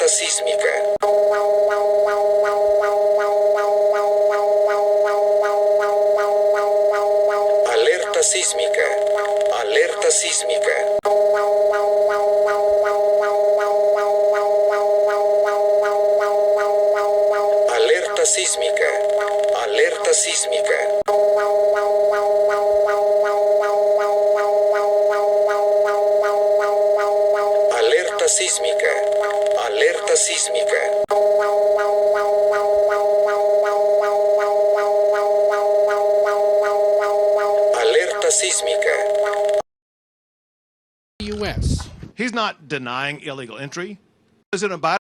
sísmica. Alerta sísmica. Alerta sísmica. Alerta sísmica. Alerta sísmica. Alerta sísmica. Alerta sísmica. Alerta sísmica. U.S. He's not denying illegal entry. President Biden